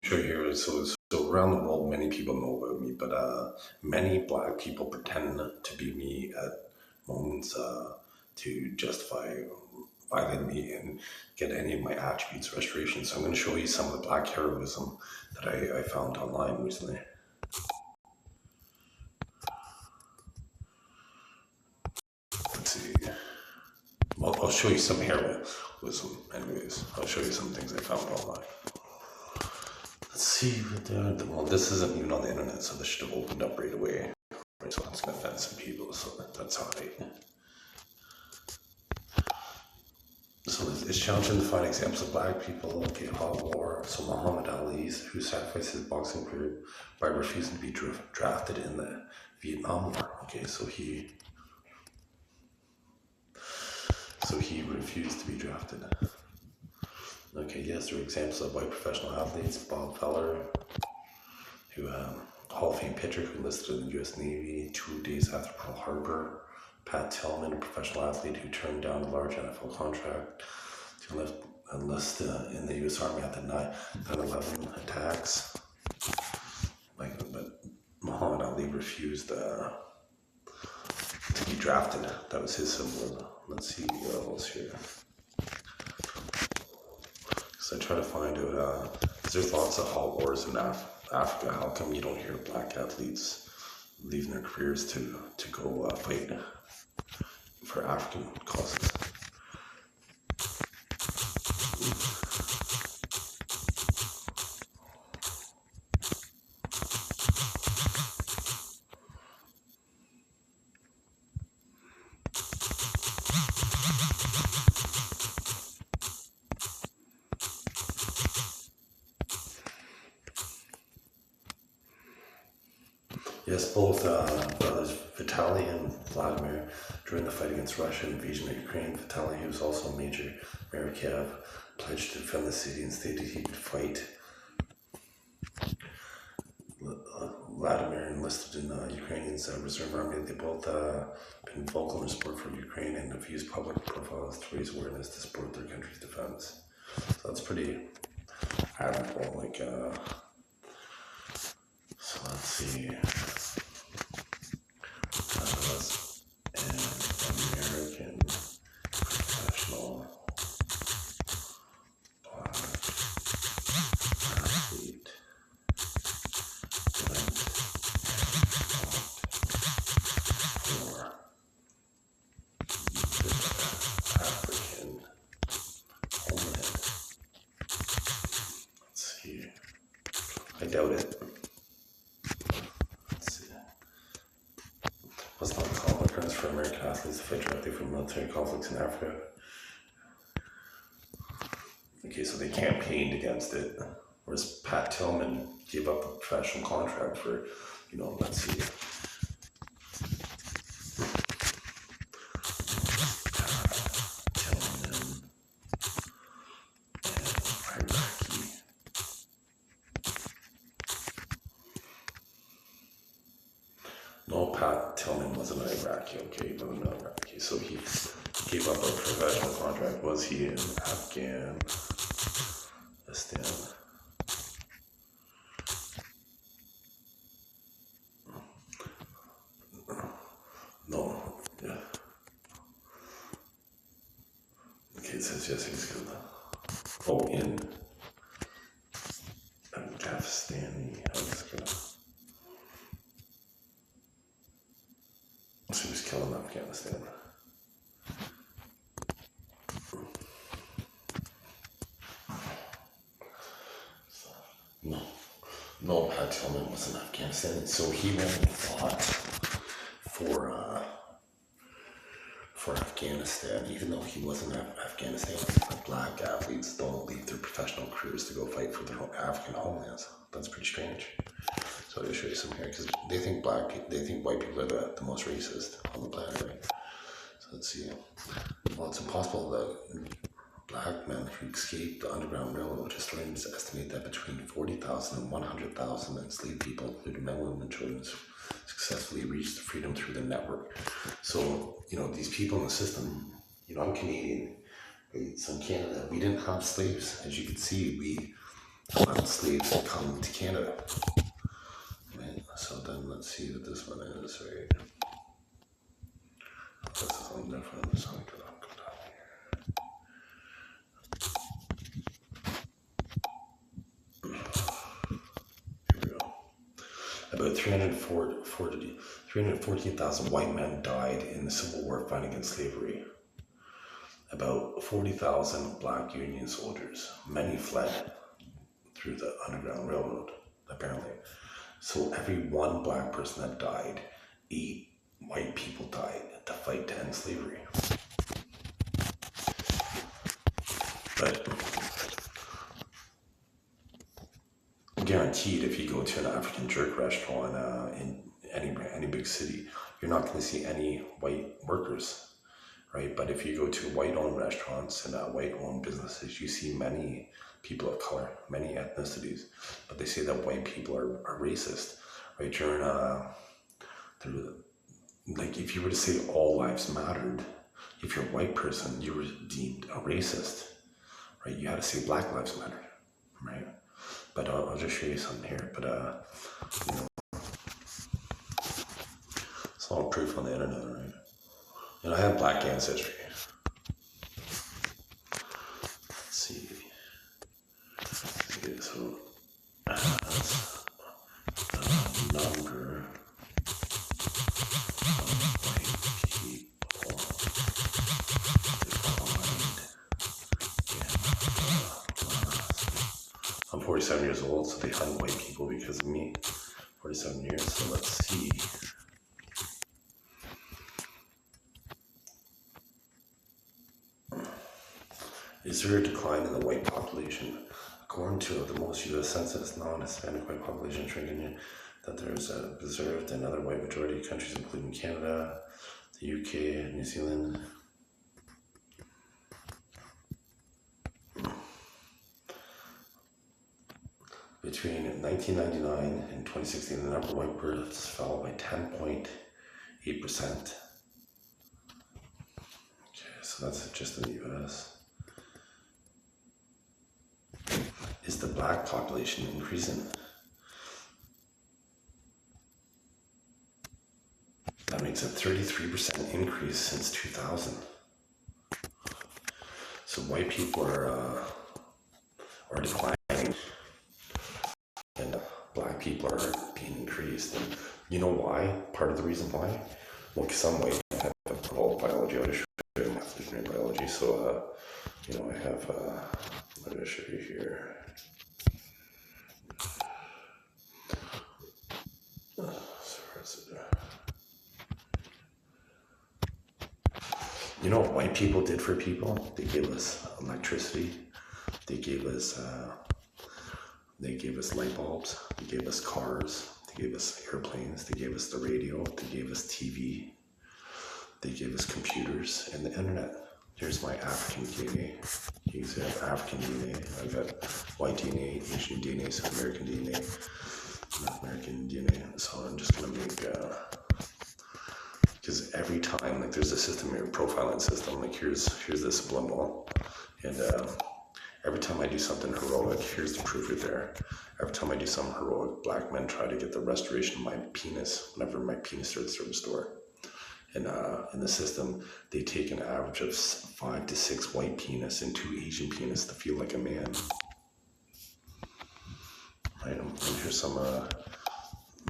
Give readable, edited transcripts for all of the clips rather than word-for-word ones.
Sure, here. So around the world, many people know about me, but many black people pretend to be me at moments to justify violating me and get any of my attributes restoration. So I'm going to show you some of the black heroism that I found online recently. Let's see. Well, I'll show you some heroism, anyways. I'll show you some things I found online. Let's see. Well, this isn't even on the internet, so this should have opened up right away. Right, so it's going to offend some people, so that's all right. So it's challenging to find examples of black people in hot war. So Muhammad Ali, who sacrificed his boxing career by refusing to be drafted in the Vietnam War. Okay, so he refused to be drafted. Okay, yes, there are examples of white professional athletes. Bob Feller, who Hall of Fame pitcher who enlisted in the U.S. Navy 2 days after Pearl Harbor. Pat Tillman, a professional athlete who turned down a large NFL contract to enlist in the U.S. Army after 9/11 attacks. But Muhammad Ali refused to be drafted. That was his symbolism. Let's see what else here. So I try to find out, because there's lots of hot wars in Africa. How come you don't hear black athletes leaving their careers to go fight for African causes? Yes, both brothers Vitaly and Vladimir, during the fight against Russia invasion of Ukraine. Vitaly, who was also a major mayor of Kiev, pledged to defend the city and stated he would fight. Vladimir enlisted in the Ukrainians' reserve army. They both been vocal in support for Ukraine and have used public profiles to raise awareness to support their country's defense. So that's pretty admirable. So let's see. An American professional black athlete went for the African homeland. Let's see. I doubt it. Let's see. Let's not call it occurrence for American athletes to fight directly from military conflicts in Africa. Okay, so they campaigned against it, whereas Pat Tillman gave up a professional contract for, let's see. Pat Tillman and Iraqi. No, Pat Tillman wasn't an Iraqi, okay, he wasn't an Iraqi, so he gave up a professional contract. Was he in Afghanistan? No. Yeah. Okay, it says yes, he's good. Oh, in Afghanistan. So he was killed in Afghanistan. No, Pat Tillman was in Afghanistan, so he went and fought for Afghanistan, even though he wasn't in Afghanistan. Black athletes don't leave their professional careers to go fight for their African homelands. That's pretty strange. So I'll show you some here, because they think white people are the most racist on the planet, right? So let's see. Well, it's impossible that black men who escaped the Underground Railroad, historians estimate that between 40,000 and 100,000 enslaved people, including men, women, and children, successfully reached freedom through the network. So, these people in the system, I'm Canadian, right? So in Canada, we didn't have slaves. As you can see, allowed slaves to come to Canada. Right? So then let's see what this one is, right? This is something different. So go down here. Here we go. About 314,000 white men died in the Civil War fighting against slavery. About 40,000 black Union soldiers. Many fled through the Underground Railroad, apparently. So every one black person that died, 8 white people died to fight to end slavery. But guaranteed, if you go to an African jerk restaurant in any big city, you're not going to see any white workers, right? But if you go to white-owned restaurants and white-owned businesses, you see many people of color, many ethnicities. But they say that white people are racist, right? Like if you were to say all lives mattered, if you're a white person, you were deemed a racist, right? You had to say Black Lives Matter, right? But I'll just show you something here. But it's all proof on the internet, right? And I have black ancestry. Let's see. Okay, so number I'm 47 years old, so they hunt white people because of me. 47 years, so let's see. Is there a decline in the white population? According to the most U.S. Census, non-Hispanic white population shrinking, that there is observed in other white majority countries, including Canada, the UK, New Zealand. Between 1999 and 2016, the number of white births fell by 10.8%. Okay, so that's just in the U.S. Is the black population increasing? That makes a 33% increase since 2000. So white people are declining, and black people are being increased. And you know why? Part of the reason why? Well, because I'm white, I have all biology. I'll just show you math degree in biology. So, I have, I'm going to show you here. You know what white people did for people? They gave us electricity. They gave us light bulbs. They gave us cars. They gave us airplanes. They gave us the radio. They gave us TV. They gave us computers and the internet. Here's my African DNA. You can see I have African DNA. I've got white DNA, Asian DNA, South American DNA, North American DNA. So I'm just gonna make because every time, like, there's a system here, profiling system. Like here's this subliminal, and every time I do something heroic, here's the proof right there. Every time I do something heroic, black men try to get the restoration of my penis whenever my penis starts to restore. And in the system, they take an average of 5 to 6 white penis and 2 Asian penis to feel like a man. Right, and here's some.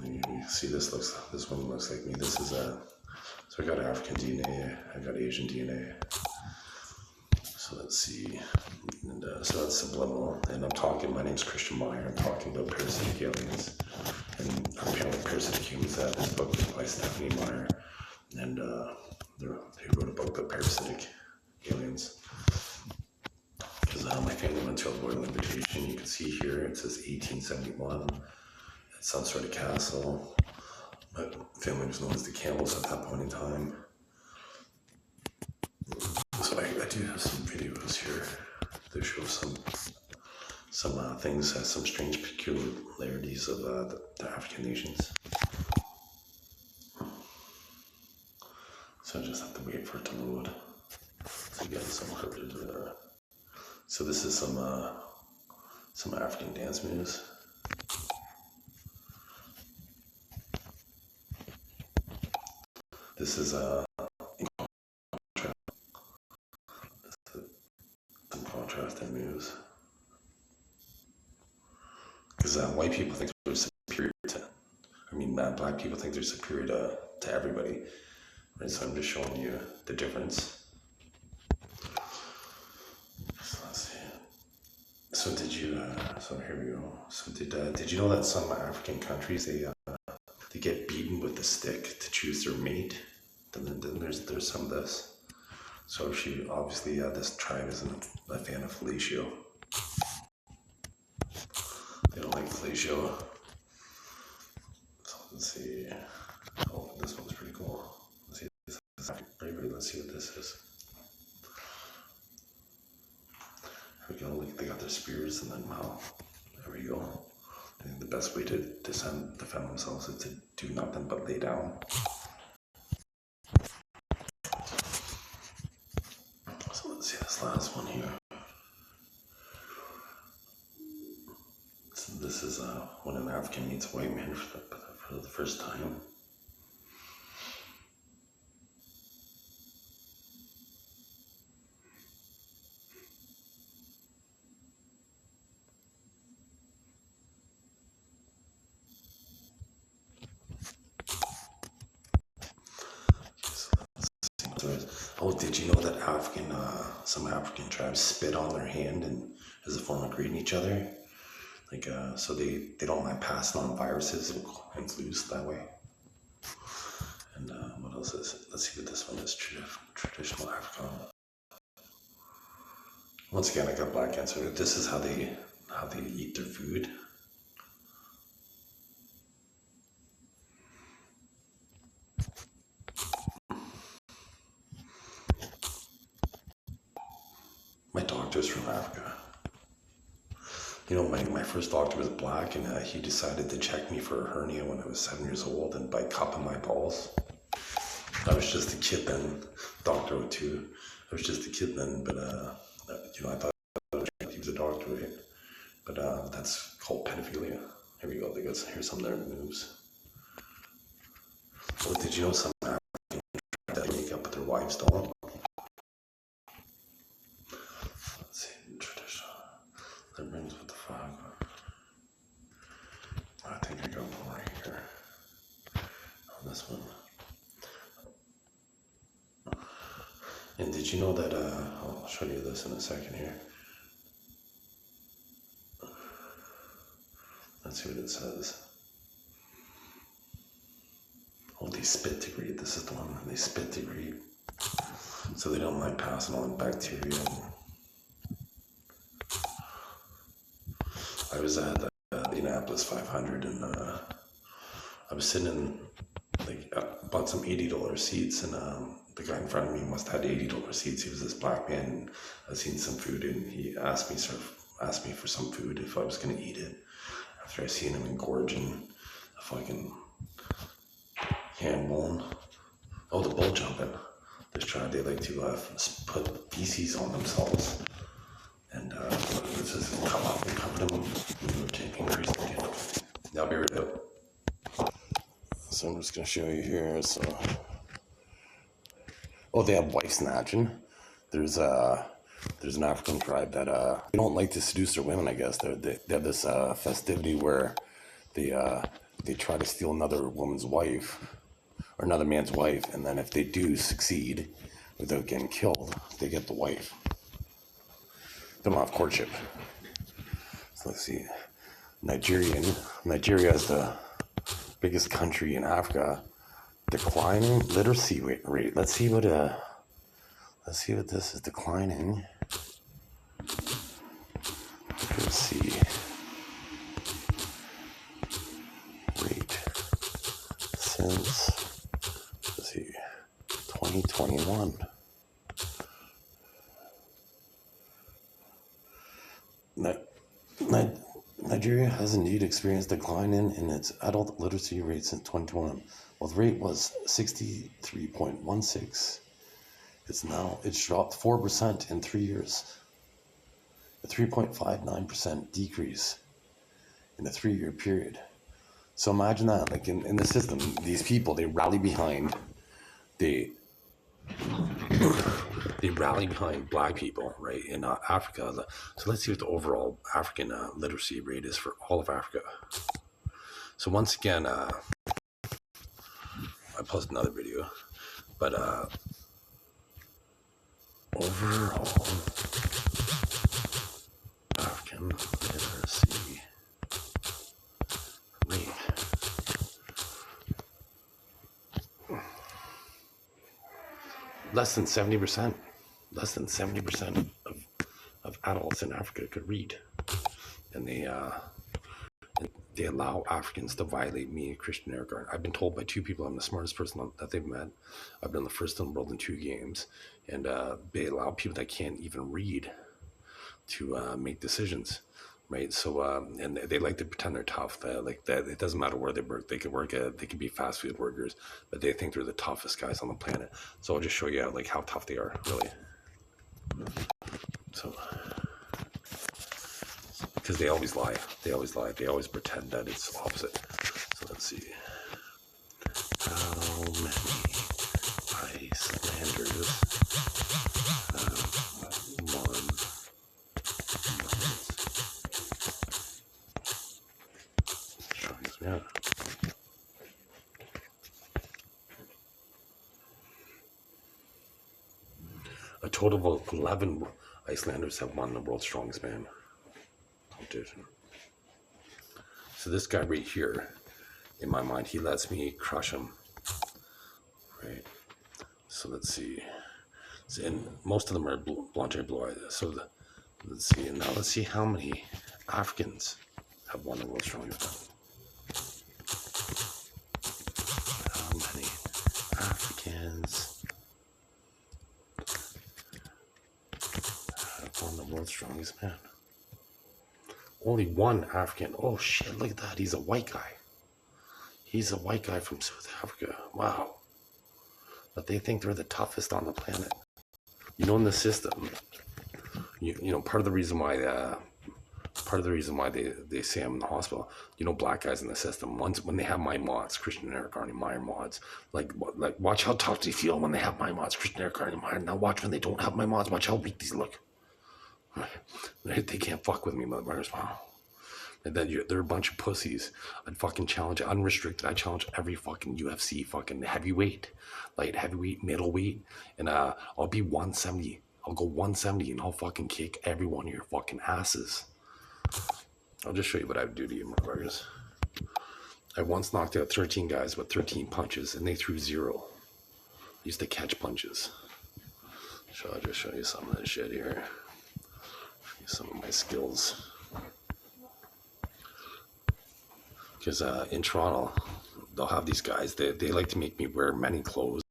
You see, this one looks like me. This is so I got African DNA, I got Asian DNA. So let's see, and so that's subliminal. And my name's Christian Meyer. I'm talking about parasitic aliens, and apparently parasitic aliens. This book is by Stephanie Meyer, and who wrote a book about parasitic aliens. Because my family went to a royal invitation. You can see here it says 1871 at some sort of castle. My family was known as the Campbells at that point in time. So I do have some videos here that show some things, some strange peculiarities of the African nations. So I just have to wait for it to load. So again, some encrypted. So this is some some African dance moves. This is some contrasting moves. Because white people think they're superior to, black people think they're superior to everybody. Right, so I'm just showing you the difference. So let's see. So did you? So here we go. So did you know that some African countries they get beaten with a stick to choose their mate? Then there's some of this. So she obviously this tribe isn't a fan of fellatio. They don't like fellatio. So let's see. Oh, this one's pretty cool. Let's see. Let's see what this is. Here we go. Look, they got their spears, and then wow, there we go. I think the best way to defend themselves is to do nothing but lay down. So let's see this last one here. So this is when an African meets a white man for the first time. Oh, did you know that some African tribes spit on their hand and as a form of greeting each other? Like, so they don't mind passing on viruses and flus that way. And what else is it? Let's see what this one is. Traditional African. Once again, I got black answer. This is how they eat their food. My doctor's from Africa. You know, my first doctor was black, and he decided to check me for a hernia when I was 7 years old, and by cupping my balls. I was just a kid then. Doctor too. I was just a kid then, but I thought he was a doctor, right? But that's called pedophilia. Here we go. Here's some of their moves. Well, did you know some Africans that make up with their wives don't? Let's see, traditional. That brings with the fog. I think I got one right here. On this one. And did you know that? I'll show you this in a second here. Let's see what it says. Oh, they spit to greet. This is the one. They spit to greet. So they don't mind passing on bacteria. I was at the Indianapolis 500, and I was sitting in, bought some $80 seats, and the guy in front of me must have had $80 seats. He was this black man, and I seen some food, and he asked me for some food if I was going to eat it. After I seen him engorging a fucking hand bone. Oh, the bull jumping. This tribe, they like to put feces on themselves. And this is come up and cover them. Increase the gift. I'll be right out. So I'm just going to show you here. So, oh, they have wife snatching. There's an African tribe that they don't like to seduce their women. I guess they have this festivity where they try to steal another woman's wife or another man's wife, and then if they do succeed without getting killed, they get the wife. They don't have courtship. So let's see. Nigeria is the biggest country in Africa. Declining literacy rate. Let's see what this is declining. Literacy rate since 2021. Nigeria has indeed experienced a decline in its adult literacy rate since 2021. While the rate was 63.16, it's dropped 4% in 3 years. A 3.59% decrease in a 3-year period. So imagine that, like in the system, these people, they rally behind black people, right, in Africa. So let's see what the overall African literacy rate is for all of Africa. So once again, I posted another video, but overall African literacy rate. Less than 70%. Less than 70% of adults in Africa could read, and they allow Africans to violate me, Christian Eric. I've been told by 2 people I'm the smartest person that they've met. I've been the first in the world in 2 games, and they allow people that can't even read to make decisions, right? So and they like to pretend they're tough. Like that, it doesn't matter where they work. They could be fast food workers, but they think they're the toughest guys on the planet. So I'll just show you like how tough they are, really. So, because they always lie. They always pretend that it's opposite. So let's see. How many Icelanders have won? Yeah. A total of 11 Icelanders have won the world's strongest man competition. So this guy right here, in my mind, he lets me crush him, right? So let's see. So, and most of them are blonde hair, blue eyes. So let's see. And now let's see how many Africans have won the world's strongest man. How many Africans have won the world's strongest man? Only 1 African. Oh shit, look at that. He's a white guy. He's a white guy from South Africa. Wow. But they think they're the toughest on the planet. You know, in the system, you know, part of the reason why they say I'm in the hospital, you know, black guys in the system, when they have my mods, Christian Eric Arnie Meyer mods, like watch how tough they feel when they have my mods, Christian Eric Arnie Meyer. Now watch when they don't have my mods, watch how weak these look. They can't fuck with me, motherfuckers. Wow. And then they're a bunch of pussies. I'd fucking challenge unrestricted. I challenge every fucking UFC fucking heavyweight, light heavyweight, middleweight, and I'll be 170. I'll go 170 and I'll fucking kick every one of your fucking asses. I'll just show you what I would do to you, motherfuckers. I once knocked out 13 guys with 13 punches, and they threw 0. I used to catch punches. So I'll just show you some of this shit here. Some of my skills. Because in Toronto, they'll have these guys, they like to make me wear many clothes.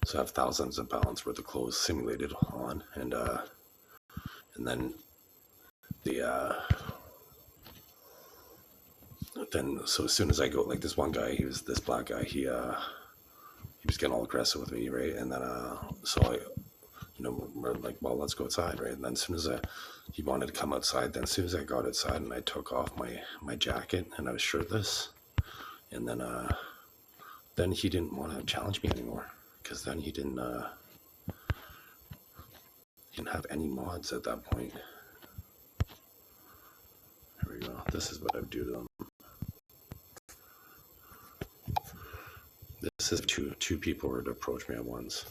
So I have thousands of pounds worth of clothes simulated on. And then so as soon as I go, like this one guy, this black guy, he was getting all aggressive with me, right? And then, so I, you know, we're like, well, let's go outside, right? And then as soon as he wanted to come outside, then as soon as I got outside and I took off my jacket and I was shirtless, and then he didn't want to challenge me anymore, because then he didn't have any mods at that point. Here we go. This is what I would do to them. This is two people were to approach me at once.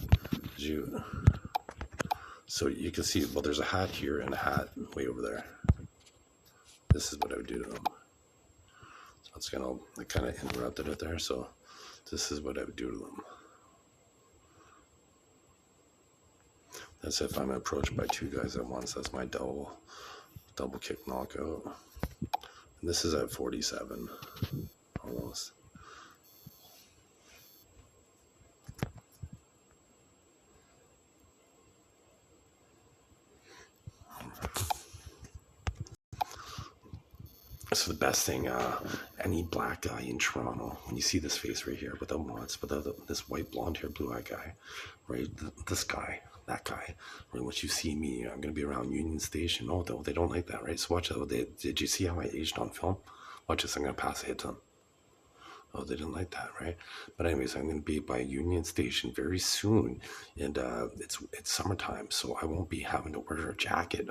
So you can see, well, there's a hat here and a hat way over there. This is what I would do to them. So it's I kind of interrupted it there. So this is what I would do to them. That's if I'm approached by 2 guys at once. That's my double kick knockout. And this is at 47, almost. So the best thing, any black guy in Toronto, when you see this face right here without mods, without this white blonde hair, blue eye guy, right? This guy, that guy. Right? Once you see me, I'm gonna be around Union Station. Oh, they don't like that, right? So watch that. Did you see how I aged on film? Watch this. I'm gonna pass a hit to them. Oh, they didn't like that, right? But anyways, I'm going to be by Union Station very soon, and it's summertime, so I won't be having to wear a jacket,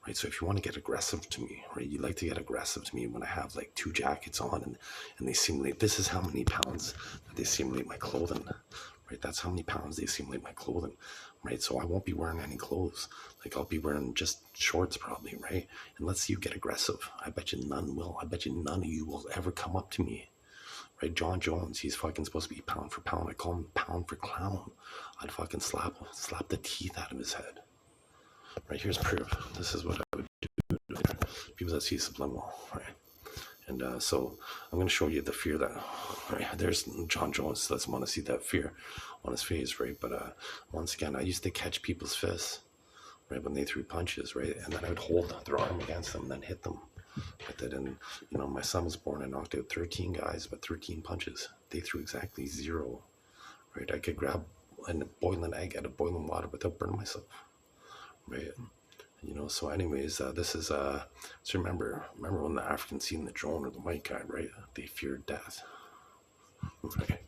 right? So if you want to get aggressive to me, right, you like to get aggressive to me when I have like 2 jackets on, and they simulate. This is how many pounds that they simulate my clothing, right? That's how many pounds they simulate my clothing, right? So I won't be wearing any clothes. Like I'll be wearing just shorts probably, right? And let's see you get aggressive. I bet you none will. I bet you none of you will ever come up to me. Right, John Jones, he's fucking supposed to be pound for pound. I call him pound for clown. I'd fucking slap the teeth out of his head. Right, here's proof. This is what I would do. People that see subliminal, right? And so I'm going to show you the fear that, right, there's John Jones. Let's want to see that fear on his face, right? But once again, I used to catch people's fists, right, when they threw punches, right? And then I would hold their arm against them and then hit them. With it. And my son was born. I knocked out 13 guys with 13 punches. They threw exactly 0. Right, I could grab a boiling egg out of boiling water without burning myself. Right, So, anyways, this is so remember when the Africans seen the drone or the white guy, right? They feared death. Right.